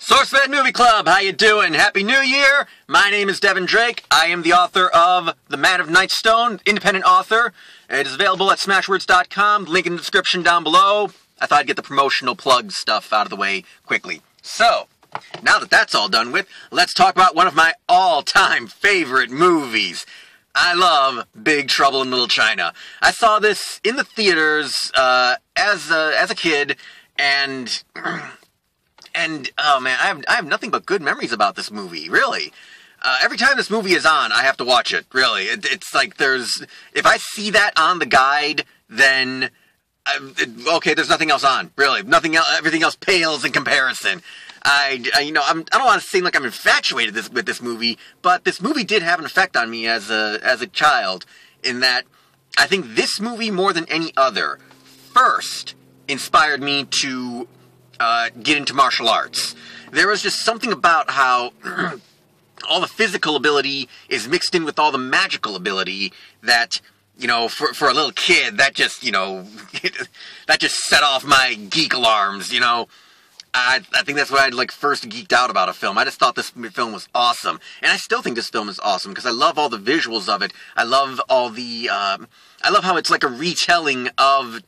Sourcefed Movie Club, how you doing? Happy New Year! My name is Devin Drake. I am the author of The Man of Nightstone, independent author. It is available at smashwords.com, link in the description down below. I thought I'd get the promotional plug stuff out of the way quickly. So, now that that's all done with, let's talk about one of my all-time favorite movies. I love Big Trouble in Little China. I saw this in the theaters as a kid, and oh man, I have nothing but good memories about this movie, really. Every time this movie is on, I have to watch it, really. It's like if I see that on the guide, then, okay, there's nothing else on, really. Nothing else, everything else pales in comparison. I don't want to seem like I'm infatuated with this movie, but this movie did have an effect on me as a child, in that I think this movie, more than any other, first inspired me to get into martial arts. There was just something about how all the physical ability is mixed in with all the magical ability that, for a little kid, that just, that just set off my geek alarms, I think that's what I first geeked out about a film. I just thought this film was awesome. And I still think this film is awesome because I love all the visuals of it. I love all the, I love how it's like a retelling of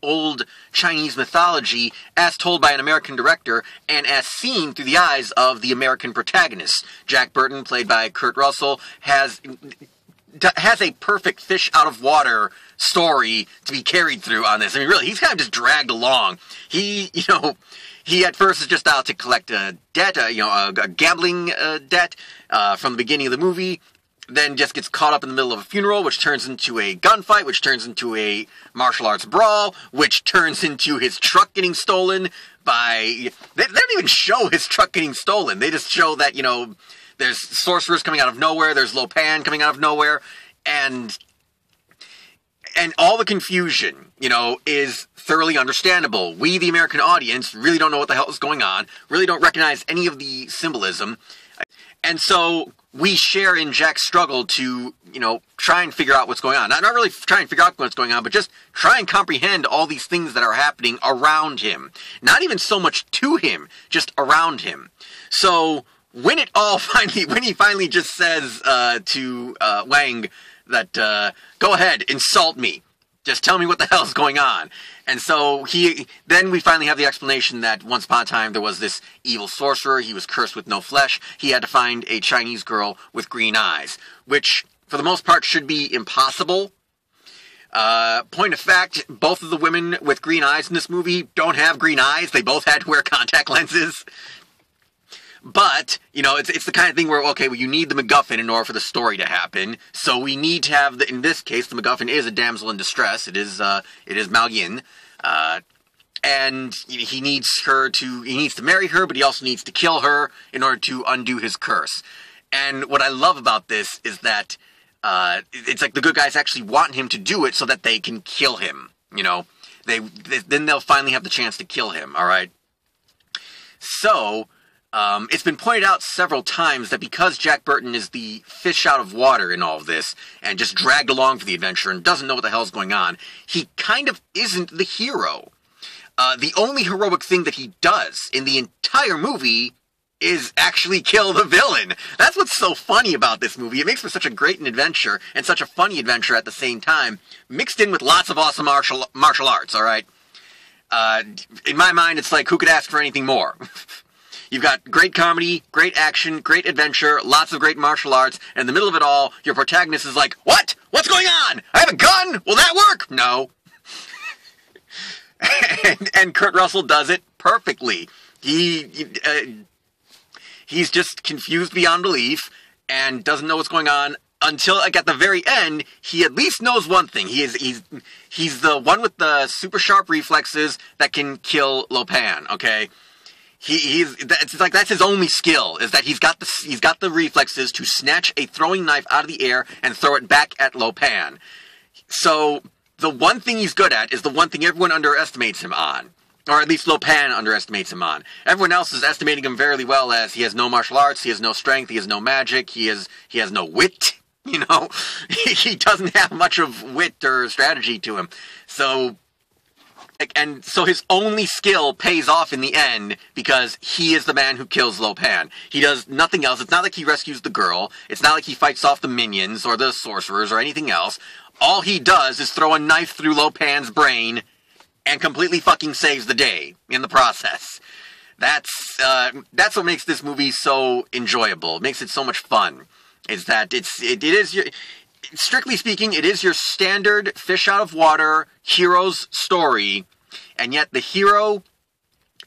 old Chinese mythology as told by an American director and as seen through the eyes of the American protagonist. Jack Burton, played by Kurt Russell, has a perfect fish out of water story to be carried through on this. I mean, really, he's kind of just dragged along. He at first is just out to collect a debt, a gambling debt from the beginning of the movie. Then just gets caught up in the middle of a funeral, which turns into a gunfight, which turns into a martial arts brawl, which turns into his truck getting stolen by... They don't even show his truck getting stolen. They just show that, there's sorcerers coming out of nowhere, there's Lo Pan coming out of nowhere, and all the confusion, is thoroughly understandable. We, the American audience, really don't know what the hell is going on, really don't recognize any of the symbolism, and so we share in Jack's struggle to, try and figure out what's going on. Not really try and figure out what's going on, but just try and comprehend all these things that are happening around him. Not even so much to him, just around him. So when he finally just says to Wang that, go ahead, insult me. Just tell me what the hell's going on. And so then we finally have the explanation that once upon a time there was this evil sorcerer. He was cursed with no flesh. He had to find a Chinese girl with green eyes, which for the most part should be impossible. Point of fact, both of the women with green eyes in this movie don't have green eyes. They both had to wear contact lenses. But, it's the kind of thing where, okay, well, you need the MacGuffin in order for the story to happen. So we need to have, in this case, the MacGuffin is a damsel in distress. It is Mao Yin. And he needs to marry her, but he also needs to kill her in order to undo his curse. And what I love about this is that, it's like the good guys actually want him to do it so that they can kill him, then they'll finally have the chance to kill him, alright? So... it's been pointed out several times that because Jack Burton is the fish out of water in all of this, and just dragged along for the adventure and doesn't know what the hell's going on, he kind of isn't the hero. The only heroic thing that he does in the entire movie is actually kill the villain. That's what's so funny about this movie. It makes for such a great adventure, and such a funny adventure at the same time, mixed in with lots of awesome martial arts, alright? In my mind, it's like, who could ask for anything more? You've got great comedy, great action, great adventure, lots of great martial arts, and in the middle of it all, your protagonist is like, what? What's going on? I have a gun? Will that work? No. and Kurt Russell does it perfectly. He's just confused beyond belief and doesn't know what's going on until, like, at the very end, he at least knows one thing. He's the one with the super sharp reflexes that can kill Lo Pan, okay? That's his only skill, is that he's got the reflexes to snatch a throwing knife out of the air and throw it back at Lo Pan. So, the one thing he's good at is the one thing everyone underestimates him on. Or at least Lo Pan underestimates him on. Everyone else is estimating him fairly well as he has no martial arts, he has no strength, he has no magic, he has no wit, He doesn't have much of wit or strategy to him. So, And so his only skill pays off in the end because he is the man who kills Lo Pan. He does nothing else. It's not like he rescues the girl. It's not like he fights off the minions or the sorcerers or anything else. All he does is throw a knife through Lo Pan's brain and completely fucking saves the day in the process. That's what makes this movie so enjoyable. It makes it so much fun. Is that it is your, strictly speaking, it is your standard fish out of water hero's story, and yet the hero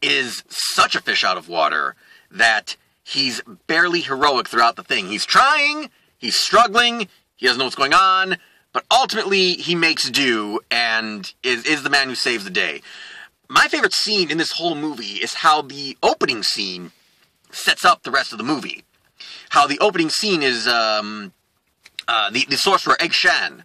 is such a fish out of water that he's barely heroic throughout the thing. He's trying, he's struggling, he doesn't know what's going on, but ultimately he makes do and is the man who saves the day. My favorite scene in this whole movie is how the opening scene sets up the rest of the movie. How the opening scene is the sorcerer Egg Shen,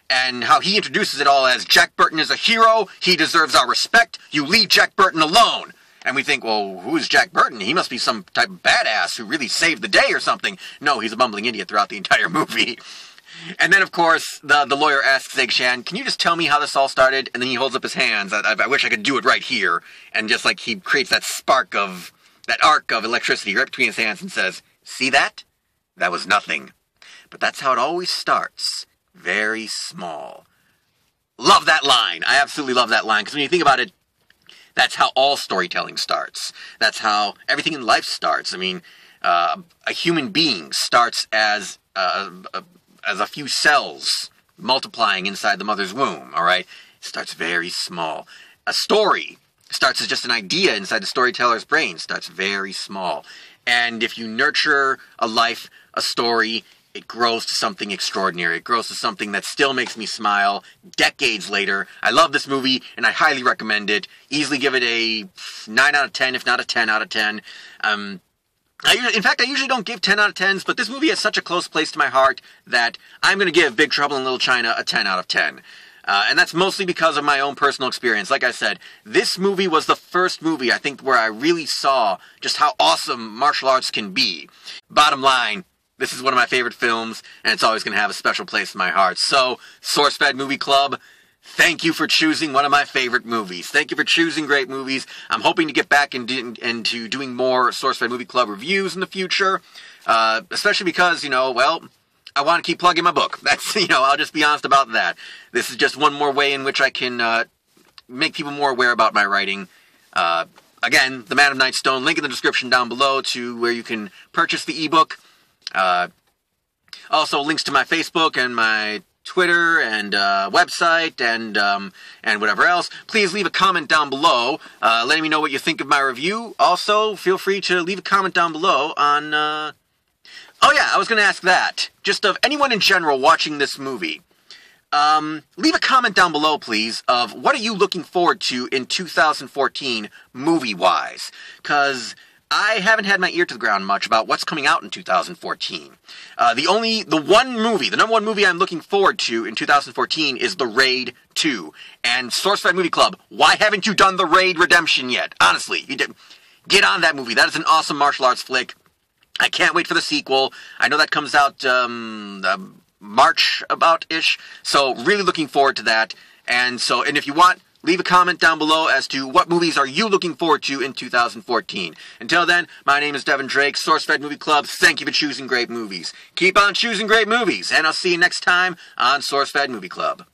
and how he introduces it all as Jack Burton is a hero, he deserves our respect, you leave Jack Burton alone. And we think, well, who's Jack Burton? He must be some type of badass who really saved the day or something. No, he's a bumbling idiot throughout the entire movie. And then, of course, the lawyer asks Egg Shen, can you just tell me how this all started? And then he holds up his hands. I wish I could do it right here. And just like he creates that arc of electricity right between his hands and says, see that? That was nothing. But that's how it always starts. Very small. Love that line. I absolutely love that line. Because when you think about it, that's how all storytelling starts. That's how everything in life starts. I mean, a human being starts as a few cells multiplying inside the mother's womb, all right? It starts very small. A story starts as just an idea inside the storyteller's brain. Starts very small. And if you nurture a life, a story, it grows to something extraordinary. It grows to something that still makes me smile decades later. I love this movie, and I highly recommend it. Easily give it a 9 out of 10, if not a 10 out of 10. In fact, I usually don't give 10 out of 10s, but this movie has such a close place to my heart that I'm going to give Big Trouble in Little China a 10 out of 10. And that's mostly because of my own personal experience. Like I said, this movie was the first movie, I think, where I really saw just how awesome martial arts can be. Bottom line, this is one of my favorite films, and it's always going to have a special place in my heart. So, Sourcefed Movie Club, thank you for choosing one of my favorite movies. Thank you for choosing great movies. I'm hoping to get back into doing more Sourcefed Movie Club reviews in the future, especially because, I want to keep plugging my book. That's, I'll just be honest about that. This is just one more way in which I can make people more aware about my writing. Again, The Man of Nightstone, link in the description down below to where you can purchase the ebook. Also, links to my Facebook and my Twitter and website and whatever else. Please leave a comment down below letting me know what you think of my review. Also, feel free to leave a comment down below on... Oh yeah, I was going to ask that. Just of anyone in general watching this movie. Leave a comment down below, please, of what are you looking forward to in 2014 movie-wise. Because I haven't had my ear to the ground much about what's coming out in 2014. The number one movie I'm looking forward to in 2014 is The Raid 2. And Sourcefed Movie Club, why haven't you done The Raid Redemption yet? Honestly, get on that movie. That is an awesome martial arts flick. I can't wait for the sequel. I know that comes out March about-ish, so really looking forward to that. And if you want, leave a comment down below as to what movies are you looking forward to in 2014. Until then, my name is Devin Drake, SourceFed Movie Club. Thank you for choosing great movies. Keep on choosing great movies, and I'll see you next time on SourceFed Movie Club.